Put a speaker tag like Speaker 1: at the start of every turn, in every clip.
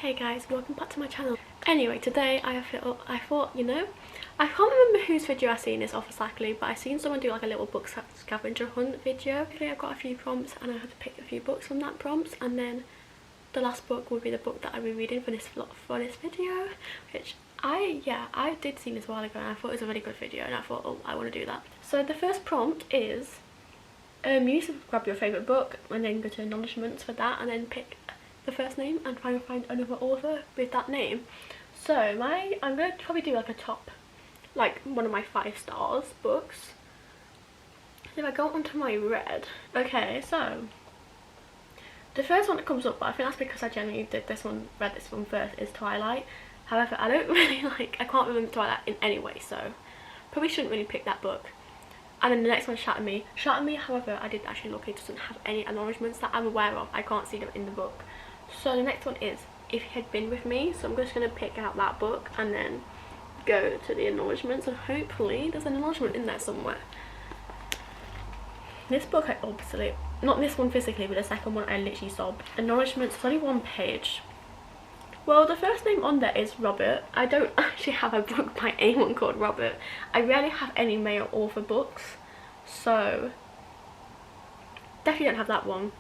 Speaker 1: Hey guys, welcome back to my channel. Anyway, today I thought, you know, I can't remember whose video I seen this off exactly, but I seen someone do like a little book scavenger hunt video. I got a few prompts and I had to pick a few books from that prompts, and then the last book would be the book that I'll be reading for this video, which I did see this a while ago and I thought it was a really good video, and I thought, oh, I want to do that. So the first prompt is you need to grab your favourite book and then go to acknowledgements for that, and then pick the first name and try and find another author with that name. So I'm going to probably do like a top, like one of my 5 stars books. If I go onto my read, okay, so the first one that comes up, but I think that's because I generally read this one first, is Twilight. However, I don't really I can't remember Twilight in any way, so probably shouldn't really pick that book. And then the next one is Shatter Me. However, I did actually look, it doesn't have any acknowledgements that I'm aware of. I can't see them in the book. So the next one is If You Had Been With Me. So I'm just going to pick out that book and then go to the acknowledgements, and hopefully there's an acknowledgement in there somewhere. This book I obviously, not this one physically, but the second one I literally sobbed. Acknowledgements, it's only 1 page. Well, the first name on there is Robert. I don't actually have a book by anyone called Robert. I rarely have any male author books, so definitely don't have that one.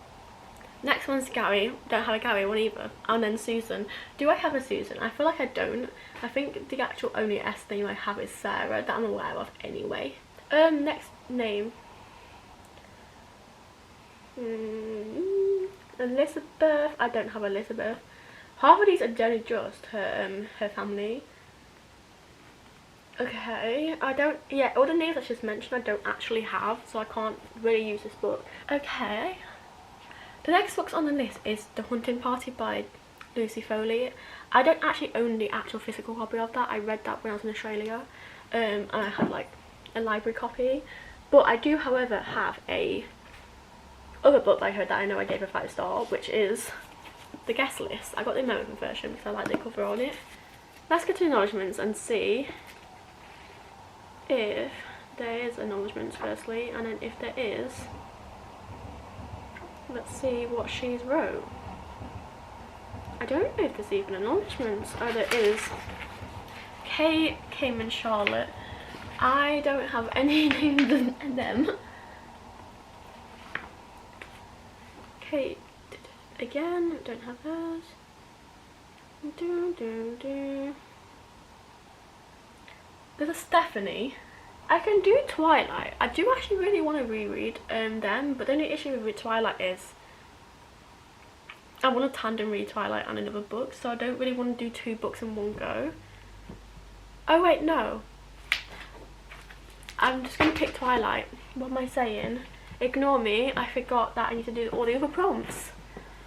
Speaker 1: Next one's Gary. Don't have a Gary one either. And then Susan. Do I have a Susan? I feel like I don't. I think the actual only S name I have is Sarah, that I'm aware of anyway. Next name. Elizabeth. I don't have Elizabeth. Half of these are generally just her family. Okay, all the names I just mentioned I don't actually have, so I can't really use this book. Okay. The next book on the list is The Hunting Party by Lucy Foley. I don't actually own the actual physical copy of that. I read that when I was in Australia, and I had like a library copy. But I do, however, have a other book that I heard that I know I gave a 5-star, which is The Guest List. I got the American version because I like the cover on it. Let's get to acknowledgements and see if there is acknowledgements firstly, and then if there is, let's see what she's wrote. I don't know if there's even acknowledgements. Oh, there is. Kate, Kim and Charlotte. I don't have any names in them. Kate, again, don't have hers. There's a Stephanie. I can do Twilight. I do actually really want to reread them, but the only issue with Twilight is I want to tandem read Twilight and another book, so I don't really want to do 2 books in one go. Oh wait, no. I'm just going to pick Twilight. What am I saying? Ignore me, I forgot that I need to do all the other prompts.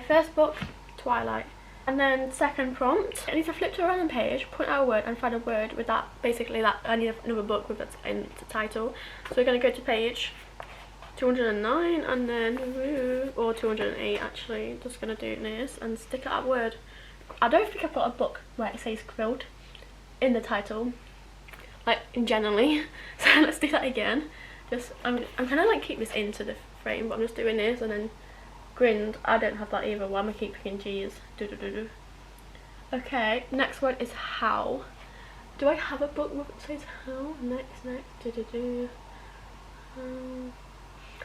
Speaker 1: First book, Twilight. And then second prompt, I need to flip to a random page, point out a word and find a word with that, basically that I need another book with that in the title. So we're going to go to page 209 and then, or 208 actually, just going to do this and stick out that word. I don't think I've got a book where it says grilled in the title, like generally, so let's do that again. I'm trying to like keep this into the frame, but I'm just doing this, and then grinned. I don't have that either. Why am I keep picking G's? Okay, next one is how. Do I have a book that says how? Next.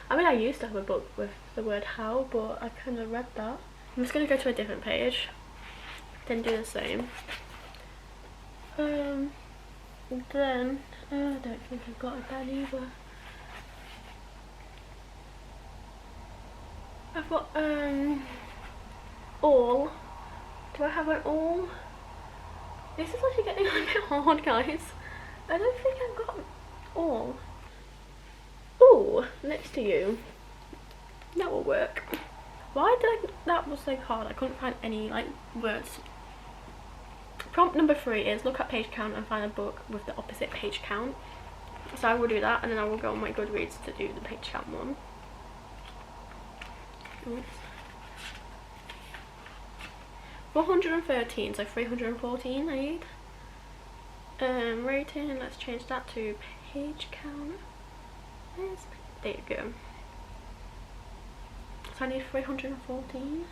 Speaker 1: I mean, I used to have a book with the word how, but I kind of read that. I'm just going to go to a different page, then do the same. Then I don't think I've got a pen either. I've got all. Do I have an all? This is actually getting a bit hard, guys. I don't think I've got all. Ooh, next to you. That will work. Why did that was so hard? I couldn't find any like words. Prompt number 3 is look at page count and find a book with the opposite page count. So I will do that, and then I will go on my Goodreads to do the page count one. 413, so 314 I need. Rating, let's change that to page count. There you go. So I need 314.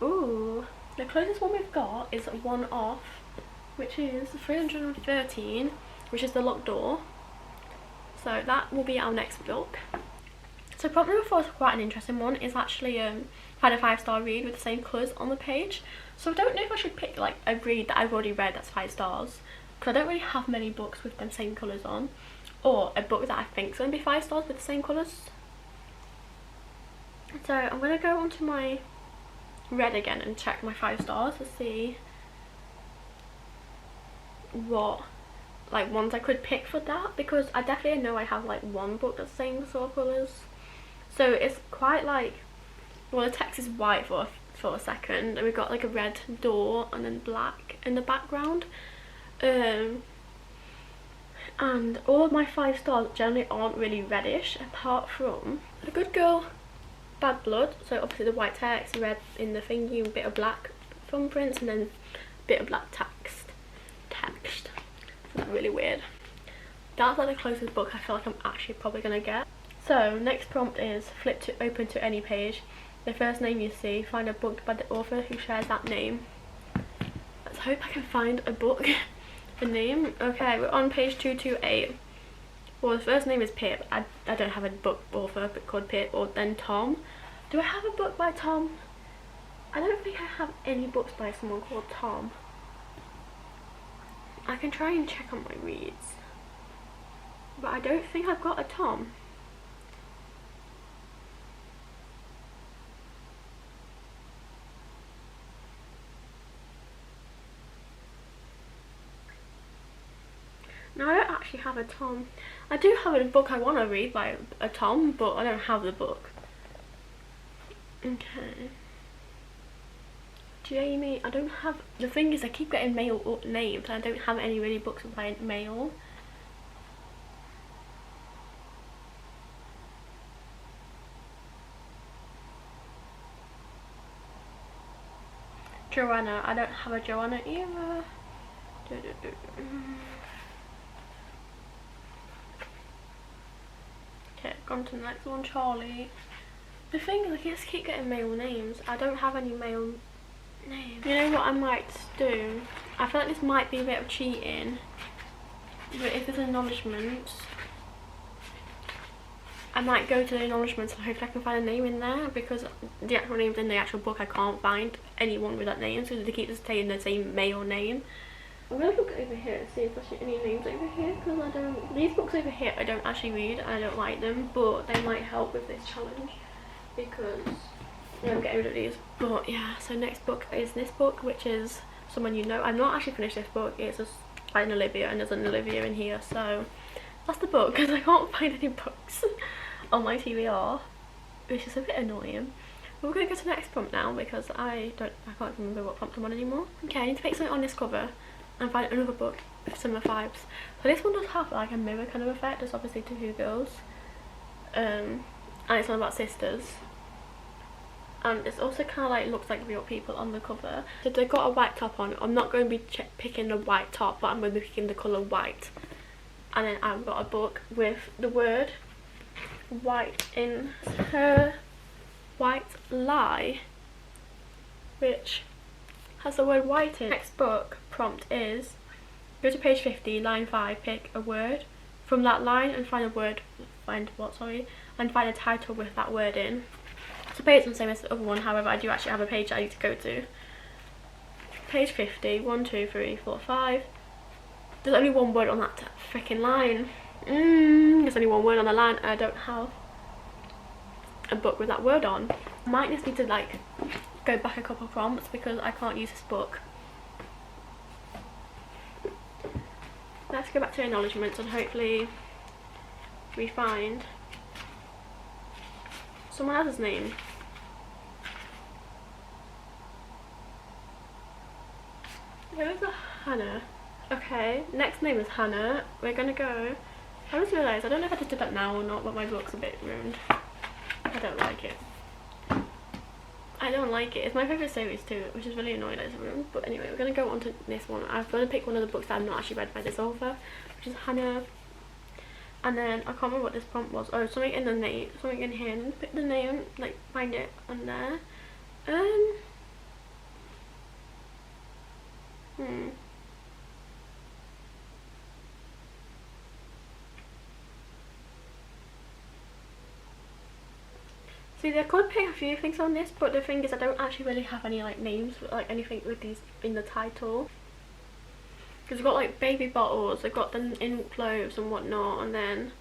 Speaker 1: Ooh, the closest one we've got is one off, which is 313, which is The Locked Door. So that will be our next book. So prompt number 4 is quite an interesting one. It's actually find a 5-star read with the same colours on the page. So I don't know if I should pick like a read that I've already read that's 5 stars, because I don't really have many books with them same colours on, or a book that I think is going to be 5 stars with the same colours. So I'm going to go onto my read again and check my 5 stars to see what like ones I could pick for that, because I definitely know I have like one book that's the same sort of colours. So it's quite like, well, the text is white for a second, and we've got like a red door and then black in the background. And all of my 5 stars generally aren't really reddish, apart from The Good Girl, Bad Blood. So obviously the white text, red in the thingy, a bit of black thumbprints, and then a bit of black text. That's really weird. That's like the closest book I feel like I'm actually probably gonna get. So next prompt is flip to open to any page. The first name you see, find a book by the author who shares that name. Let's hope I can find a book. The name. Okay, we're on page 228. Well, the first name is Pip. I don't have a book author called Pip, or then Tom. Do I have a book by Tom? I don't think I have any books by someone called Tom. I can try and check on my reads, but I don't think I've got a Tom. No, I don't actually have a Tom. I do have a book I want to read by a Tom, but I don't have the book. Okay. Jamie, I don't have, the thing is I keep getting male names and I don't have any really books by male. Joanna, I don't have a Joanna either. Okay, gone to the next one, Charlie. The thing is I just keep getting male names. I don't have any male names. You know what I might do? I feel like this might be a bit of cheating, but if there's acknowledgements, I might go to the acknowledgements and hopefully I can find a name in there, because the actual names in the actual book I can't find anyone with that name, so they keep just saying the same male name. I'm gonna look over here and see if there's any names over here, because I don't, these books over here I don't actually read and I don't like them, but they might help with this challenge because I'm getting rid of these. But yeah, so next book is this book, which is Someone You Know. I've not actually finished this book. It's just by an Olivia, and there's an Olivia in here, so that's the book, because I can't find any books on my TBR, which is a bit annoying. But we're going to go to the next prompt now, because I can't remember what prompt I'm on anymore. Okay, I need to pick something on this cover and find another book with similar vibes. So this one does have like a mirror kind of effect. There's obviously 2 girls, and it's all about sisters. And it's also kind of like looks like real people on the cover. So they've got a white top on. I'm not going to be picking the white top, but I'm going to be picking the colour white. And then I've got a book with the word white in her white lie, which has the word white in. Next book prompt is go to page 50, line 5, pick a word from that line and find a word, and find a title with that word in. So page is the same as the other one, however I do actually have a page I need to go to. Page 50, 1, 2, 3, 4, 5. There's only one word on that freaking line. There's only one word on the line and I don't have a book with that word on. I might just need to like go back a couple of prompts because I can't use this book. Let's go back to acknowledgements and hopefully we find someone else's name. Where's the Hannah? Okay, next name is Hannah. We're gonna go. I just realised I don't know if I just did that now or not, but my book's a bit ruined. I don't like it. I don't like it. It's my favourite series too, which is really annoying that it's ruined. But anyway, we're gonna go on to this one. I'm gonna pick one of the books that I've not actually read by this author, which is Hannah. And then I can't remember what this prompt was. Oh, something in the name, something in here. And pick the name, like find it on there. See, they could pick a few things on this, but the thing is I don't actually really have any like names, like anything with these in the title. Because we've got like baby bottles, they've got them in clothes and whatnot, and then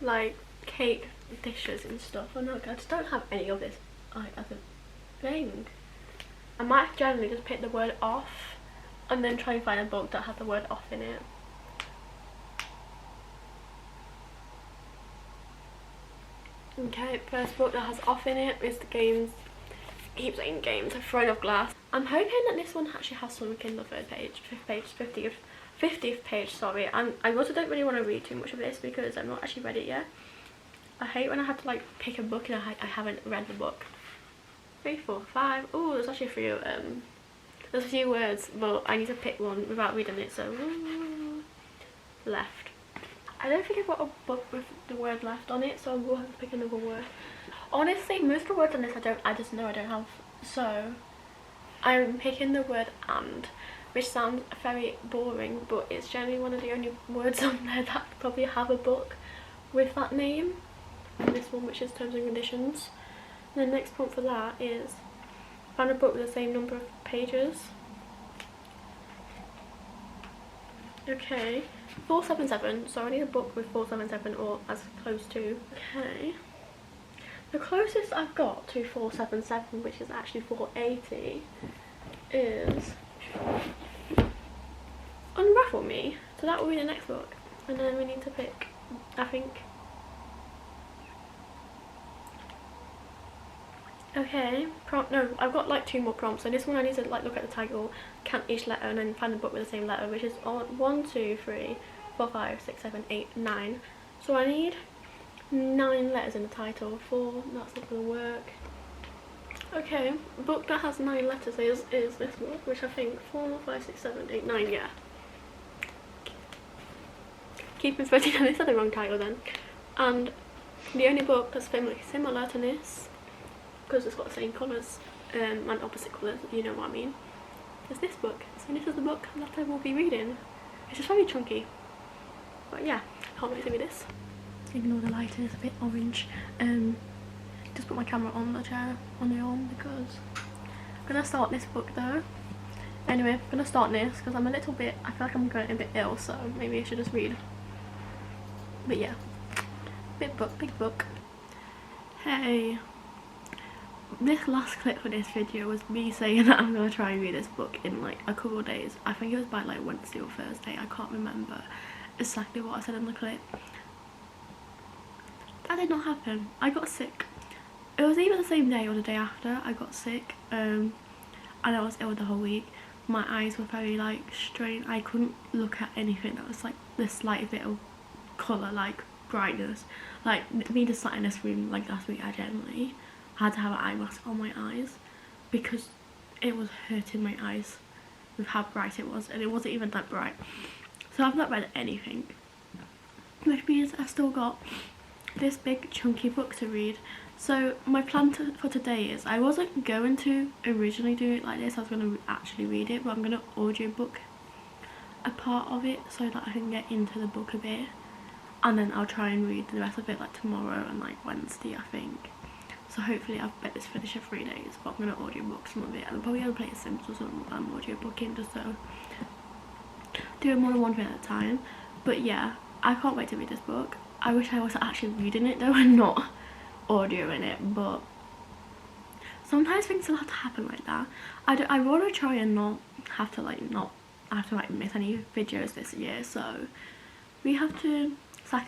Speaker 1: like cake dishes and stuff. And look, I just don't have any of this like as a thing. I might generally just pick the word off and then try and find a book that has the word off in it. Okay, first book that has off in it is the games. I keep saying games, a Throne of Glass. I'm hoping that this one actually has something in the third page, 50th page, sorry. I also don't really want to read too much of this because I've not actually read it yet. I hate when I have to like pick a book and I haven't read the book. 3, 4, 5. Oh, there's actually there's a few words, but I need to pick one without reading it, so left. I don't think I've got a book with the word left on it, so I will have to pick another word. Honestly, most of the words on this I just know I don't have, so I'm picking the word and, which sounds very boring, but it's generally one of the only words on there that probably have a book with that name. And this one, which is terms and conditions. And the next point for that is find a book with the same number of pages. Okay, 477, so I need a book with 477 or as close to. Okay, the closest I've got to 477, which is actually 480, is Unravel Me. So that will be the next book, and then we need to pick, I think. Okay, no, I've got like 2 more prompts. So this one I need to like look at the title, count each letter, and then find a book with the same letter, which is on 1, 2, 3, 4, 5, 6, 7, 8, 9. So I need 9 letters in the title. 4, that's not gonna work. Okay, a book that has 9 letters is this book, which I think 4, 5, 6, 7, 8, 9, yeah. Keep inspecting on this, had the wrong title then. And the only book that's similar to this, because it's got the same colours and opposite colours, you know what I mean, is this book. So this is the book that I will be reading. It's just very chunky, but yeah, can't wait to read this. Ignore the light, it's a bit orange. Just put my camera on the chair on the arm because I'm gonna start this book though. Anyway, I'm gonna start this because I'm a little bit, I feel like I'm going a bit ill, so maybe I should just read. But yeah, big book. Hey. This last clip for this video was me saying that I'm going to try and read this book in like a couple of days. I think it was by like Wednesday or Thursday, I can't remember exactly what I said in the clip. That did not happen. I got sick. It was either the same day or the day after I got sick, and I was ill the whole week. My eyes were very like strained. I couldn't look at anything that was like the slightest bit of colour, like brightness. Like me just sat in this room like last week, I generally had to have an eye mask on my eyes because it was hurting my eyes with how bright it was, and it wasn't even that bright. So I've not read anything, which means I've still got this big chunky book to read. So my plan for today is, I wasn't going to originally do it like this, I was going to actually read it, but I'm going to audiobook a part of it so that I can get into the book a bit, and then I'll try and read the rest of it like tomorrow and like Wednesday, I think. So hopefully I'll bet this finish in 3 days, but I'm going to audiobook some of it, and I'm probably going to play a Sims or something while I'm audiobooking, just so doing more than one thing at a time. But yeah, I can't wait to read this book. I wish I was actually reading it though and not audioing it, but sometimes things will have to happen like that. I want to try and not have to miss any videos this year, so we have to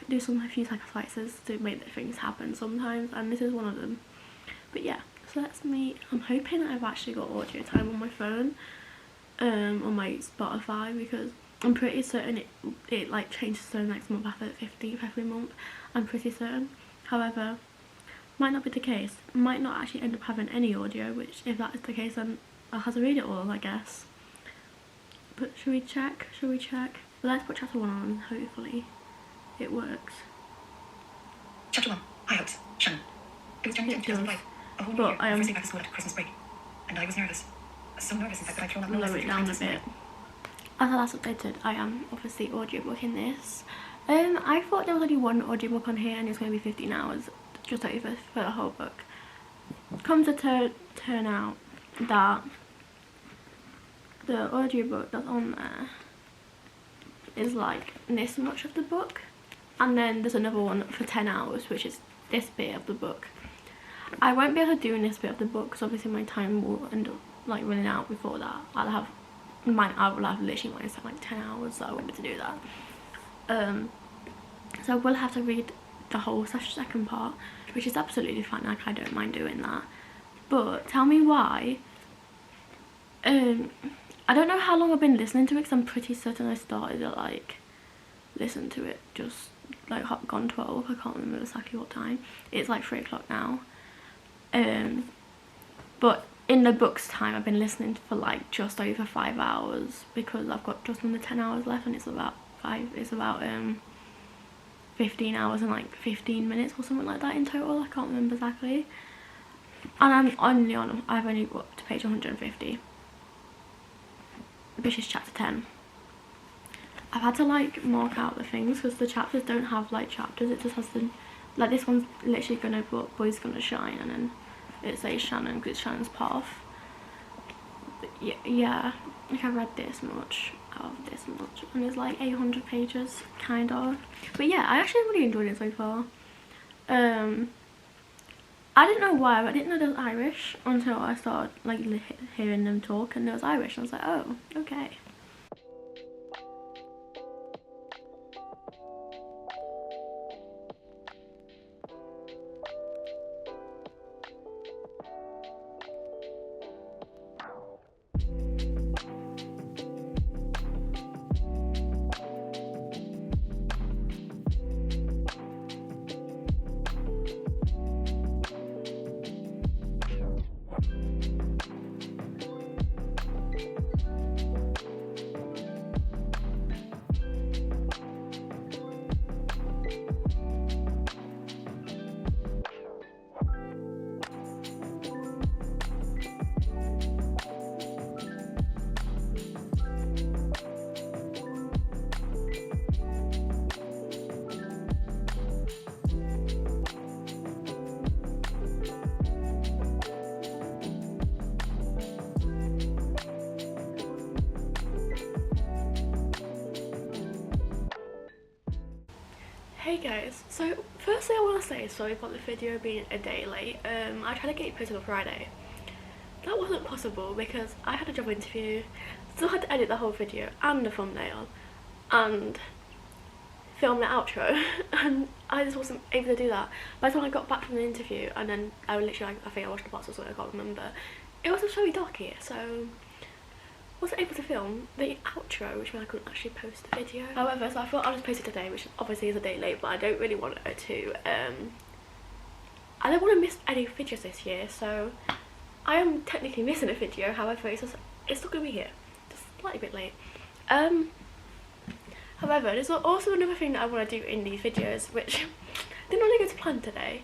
Speaker 1: do a few sacrifices to make things happen sometimes, and this is one of them. But yeah, so that's me. I'm hoping that I've actually got audio time on my phone, on my Spotify, because I'm pretty certain it like changes to the next month after the 15th every month. I'm pretty certain. However, might not be the case. Might not actually end up having any audio, which if that is the case then I'll have to read it all, I guess. But should we check? Let's put chapter 1 on, hopefully it works.
Speaker 2: Chapter 1. High hopes. Shannon. It was January 2005. A whole new year. First day back to school after Christmas break. And I was nervous. So nervous in fact that I'd thrown up no
Speaker 1: lower it down a bit. as I last updated, I am obviously audiobooking this. I thought there was only one audiobook on here and it's going to be 15 hours just over for the whole book. Comes to turn out that the audiobook that's on there is like this much of the book, and then there's another one for 10 hours which is this bit of the book. I won't be able to do this bit of the book because obviously my time will end up like running out before that. I will have literally like 10 hours, so I won't be able to do that. So I will have to read the whole second part, which is absolutely fine. Like, I don't mind doing that. But tell me why. I don't know how long I've been listening to it because I'm pretty certain I started to like listen to it just like gone 12. I can't remember exactly what time. It's like 3 o'clock now. But in the book's time I've been listening for like just over 5 hours because I've got just under 10 hours left, and it's about 15 hours and like 15 minutes or something like that in total. I can't remember exactly. And I've only got up to page 150, which is chapter 10. I've had to like mark out the things because the chapters don't have like chapters. It just has the, like, this one's literally gonna boy's gonna shine, and then it says Shannon because it's Shannon's path. But yeah, like I read this much out of this much, and it's like 800 pages kind of. But yeah, I actually really enjoyed it so far. I didn't know why, but I didn't know there was Irish until I started like hearing them talk, and there was Irish, and I was like, oh, okay. Hey guys, so firstly I want to say sorry about the video being a day late. I tried to get it posted on Friday. That wasn't possible because I had a job interview, still had to edit the whole video and the thumbnail and film the outro, and I just wasn't able to do that. By the time I got back from the interview, and then I literally, like, I think I watched the box or something, I can't remember. It was very dark here, so wasn't able to film the outro, which meant I couldn't actually post the video. However, so I thought I'll just post it today, which obviously is a day late, but I don't really want it to, I don't want to miss any videos this year, so I am technically missing a video. However, it's still going to be here, just a slightly bit late. However, there's also another thing that I want to do in these videos, which didn't really go to plan today.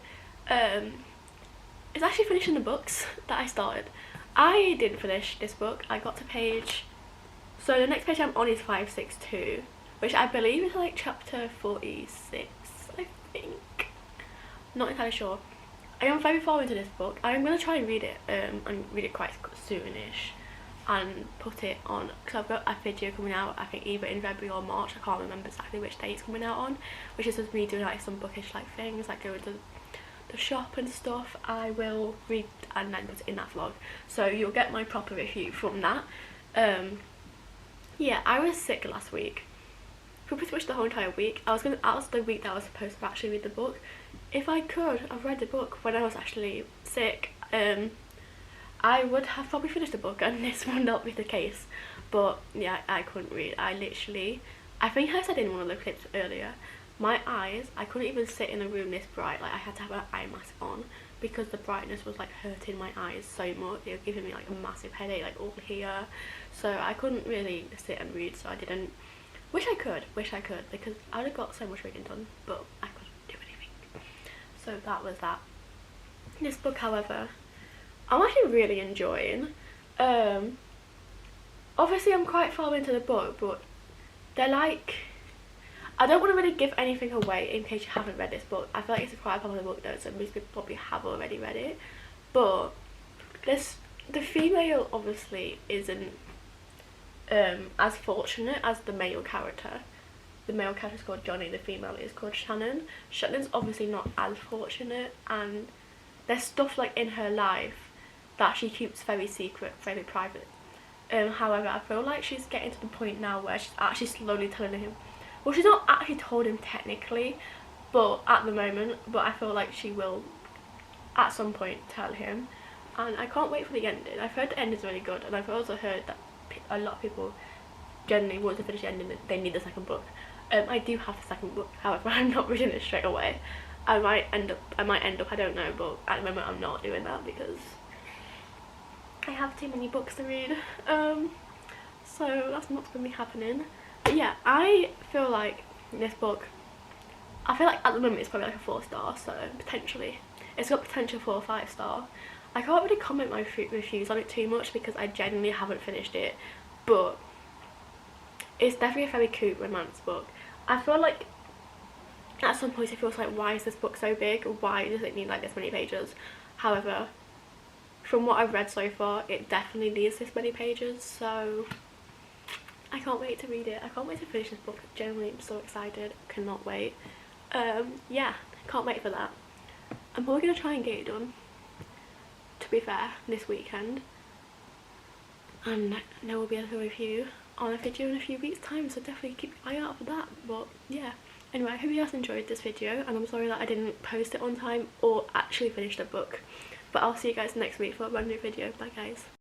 Speaker 1: It's actually finishing the books that I started. I didn't finish this book. I got to page, so the next page I'm on is 562, which I believe is like chapter 46, I think. Not entirely sure. I am very far into this book. I'm going to try and read it, and read it quite soonish, and put it on, because I've got a video coming out, I think either in February or March, I can't remember exactly which day it's coming out on, which is just me doing like some bookish like things, like going to the shop and stuff. I will read and then put it in that vlog, so you'll get my proper review from that. Yeah, I was sick last week for pretty much the whole entire week. That was the week that I was supposed to actually read the book. If I could have read the book when I was actually sick, I would have probably finished the book, and this would not be the case. But yeah, I couldn't read. I think I said in one of the clips earlier, my eyes, I couldn't even sit in a room this bright. Like, I had to have an eye mask on because the brightness was like hurting my eyes so much. It was giving me like a massive headache, like all here. So I couldn't really sit and read, so I didn't. Wish I could, because I would have got so much reading done, but I couldn't do anything. So that was that. This book, however, I'm actually really enjoying. obviously I'm quite far into the book, but they're like, I don't want to really give anything away in case you haven't read this book. I feel like it's a quite a popular book though, so most people probably have already read it. But the female obviously isn't as fortunate as the male character. The male character is called Johnny, the female is called Shannon. Shannon's obviously not as fortunate, and there's stuff like in her life that she keeps very secret, very private. However, I feel like she's getting to the point now where she's actually slowly telling him. Well, she's not actually told him technically, but at the moment, but I feel like she will at some point tell him. And I can't wait for the ending. I've heard the ending is really good, and I've also heard that a lot of people generally, once they finish the ending, they need the second book. I do have the second book, however, I'm not reading it straight away. I might end up, I don't know, but at the moment I'm not doing that because I have too many books to read. So that's not going to be happening. But yeah, I feel like this book, I feel like at the moment it's probably like a 4-star, so potentially it's got potential for a 5-star. I can't really comment my reviews on it too much because I genuinely haven't finished it, but it's definitely a very cute romance book. I feel like at some point it feels like, why is this book so big? Why does it need like this many pages? However, from what I've read so far, it definitely needs this many pages, so I can't wait to read it. I can't wait to finish this book. Genuinely, I'm so excited. Cannot wait. Yeah, can't wait for that. I'm probably going to try and get it done, to be fair, this weekend. And there will be a review on a video in a few weeks time, so definitely keep your eye out for that. But yeah, anyway, I hope you guys enjoyed this video, and I'm sorry that I didn't post it on time or actually finish the book. But I'll see you guys next week for a brand new video. Bye guys.